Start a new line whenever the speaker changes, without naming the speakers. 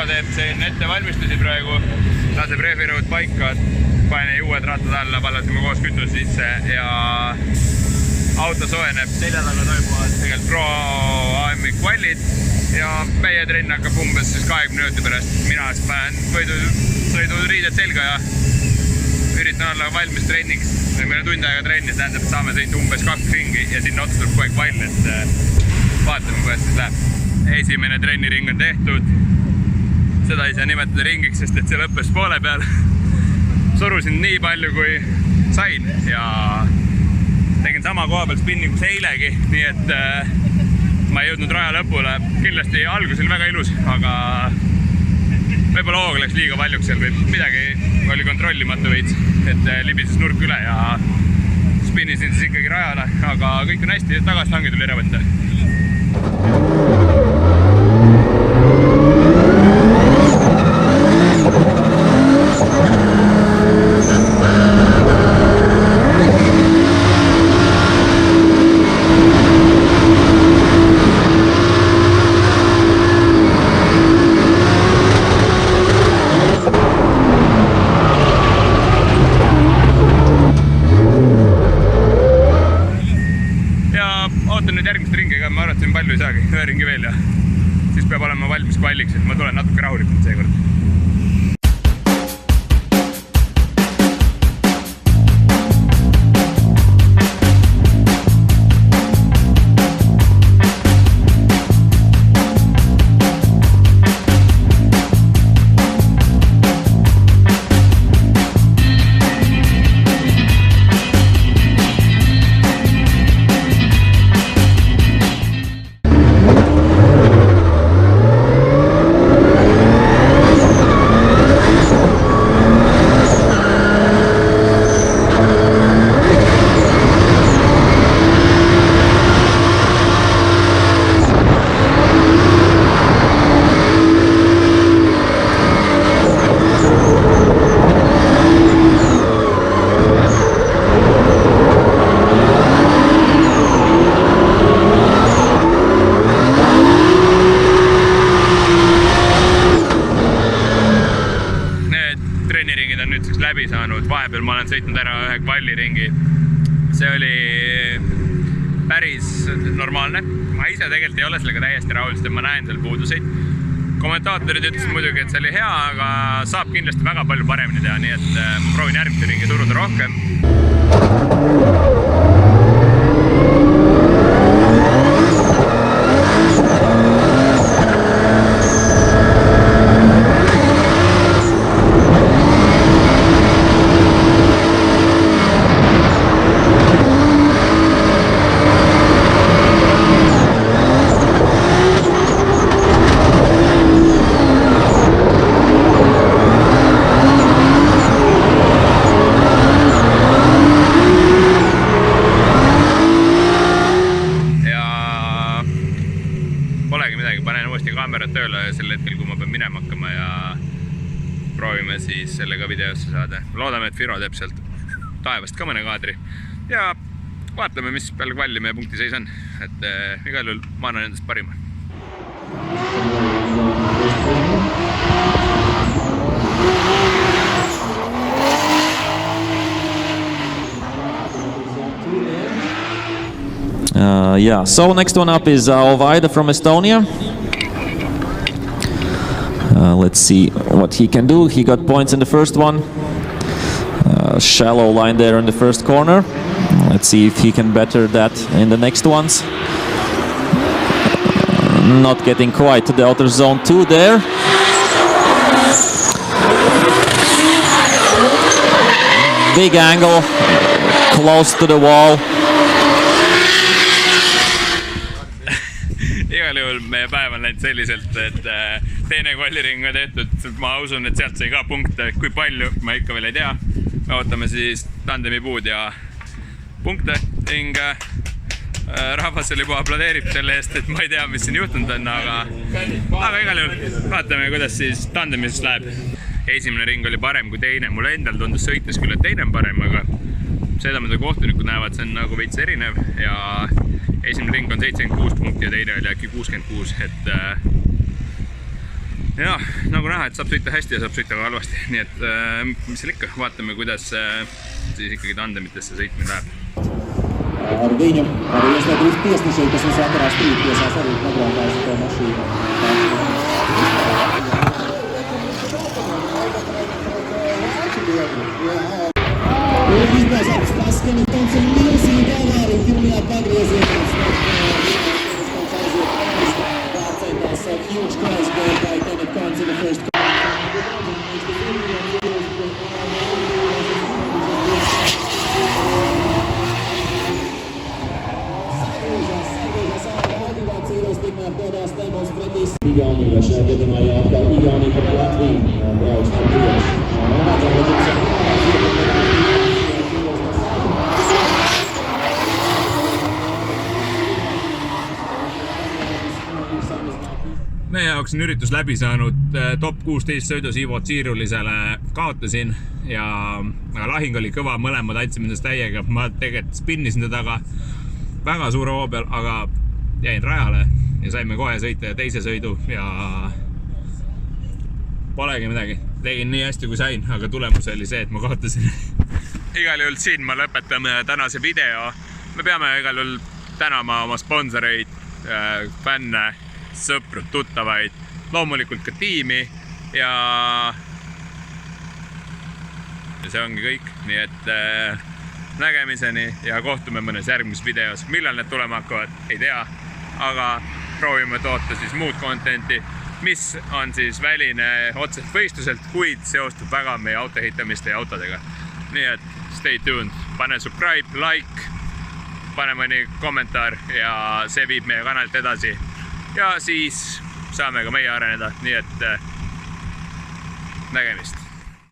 teeb siin ettevalmistusi praegu, laseb rehvirõud paika, pane uued rattad alla, pallasime koos kütus sisse ja auto soojeneb. Selja taga toimuvad tegelikult Pro AM-i kvallid ja meie trenn hakkab umbes 20 minuti pärast. Mina panen sõiduriided selga ja üritan olla valmis trenniks. Meil on tund aega trenni, tähendab, et saame sõita umbes 2 ringi ja sinna otsa tuleb kogu aeg vall, et vaatame, kuidas siis läheb. Esimene trenniring on tehtud. Seda ei saa nimetada ringiks, sest et see lõppes poole peal. Surusin nii palju, kui sain ja tegin sama koha peal spinni kus eilegi, nii et ma ei jõudnud raja lõpule. Kindlasti algus oli väga ilus, aga võib-olla hoog läks liiga paljuks seal või midagi oli kontrollimatu veits, et libises nurk üle ja spinnisin siis ikkagi rajale, aga kõik on hästi, tagastangi tuli ära võtta. Ma arvatasin palju ei saagi, ühe ringi veel ja siis peab olema valmis kvalliks, et ma tulen natuke rahulikult seekord. Läbi saanud, vahepeal ma olen sõitnud ära ühe kvalliringi. See oli päris normaalne. Ma ise tegelikult ei ole sellega täiesti rahul, sest ma näen seal puuduseid. Kommentaatorid ütlesid muidugi, et see oli hea, aga saab kindlasti väga palju paremini teha, nii et ma proovin järgmine ringi suruda rohkem. Kaamerad tööle sel hetkel, kui ma pean minema hakkama ja proovime siis sellega videosse saada. Loodame, et Firo teeb sealt taevast ka mõne kaadri ja vaatame, mis peale kvalli meie punkti seis on. Et igal juhul ma annan endast parima.
Yeah, so next one up is Ovaida from Estonia. Let's see what he can do. He got points in the first one. Shallow line there in the first corner. Let's see if he can better that in the next ones. Not getting quite to the outer zone 2 there. Big angle, close to the wall.
Igal juhul meie päev on läinud selliselt, et teine kvalliring on tehtud. Ma usun, et sealt sai ka punkte. Kui palju, ma ikka veel ei tea. Me ootame siis tandemi puud ja punkte ning rahvas oli juba aplodeerib selle eest, et ma ei tea, mis siin juhtunud on, aga igal juhul vaatame, kuidas siis tandemis läheb. Esimene ring oli parem kui teine. Mulle endal tundus sõites küll, et teine on parem, aga seda, mida kohtunikud näevad, see on nagu veits erinev ja esimene ring on 76 punkti ja teine oli äkki 66, et Ja, nagu näha, et saab sõita hästi ja saab sõita ka halvasti. Nii et mis seal ikka, vaatame, kuidas siis ikkagi tandemitesse sõitmine läheb.
Arvinho, Arvinho drifttiesni skjuter som sätter här stryptesen så ut med bra där så kommer maskinen. Viimeiset laskenut on sen Nilsin kaveri Julia Pagriesin. Tässä on huge crash going by Kenneth Carnes in the first. Iganilla särkedena jatkaa Igani på Latviin. Braustan tulos.
Meie jaoks on üritus läbi saanud, top 16 sõidus Ivo Tsiirulisele kaotasin ja lahing oli kõva, mõlemad andsime endast täiega. Ma tegelikult spinnisin ta taga väga suure hoo peal, aga jäin rajale ja saime kohe sõita teise sõidu ja polegi midagi. Tegin nii hästi kui sain, aga tulemus oli see, et ma kaotasin. Igal juhul siin ma lõpetame tänase video. Me peame igal juhul tänama oma sponsoreid, fänne, sõpru, tuttavaid, loomulikult ka tiimi ja see ongi kõik. Nii et nägemiseni ja kohtume mõnes järgmises videos. Millal need tulema hakkavad, ei tea, aga proovime toota siis muud contenti, mis on siis väline otseselt võistluselt, kuid seostub väga meie autoehitamiste ja autodega. Nii et stay tuned, pane subscribe, like, pane mõni kommentaar ja see viib meie kanalilt edasi. Ja siis saame ka meie areneda, nii et nägemist.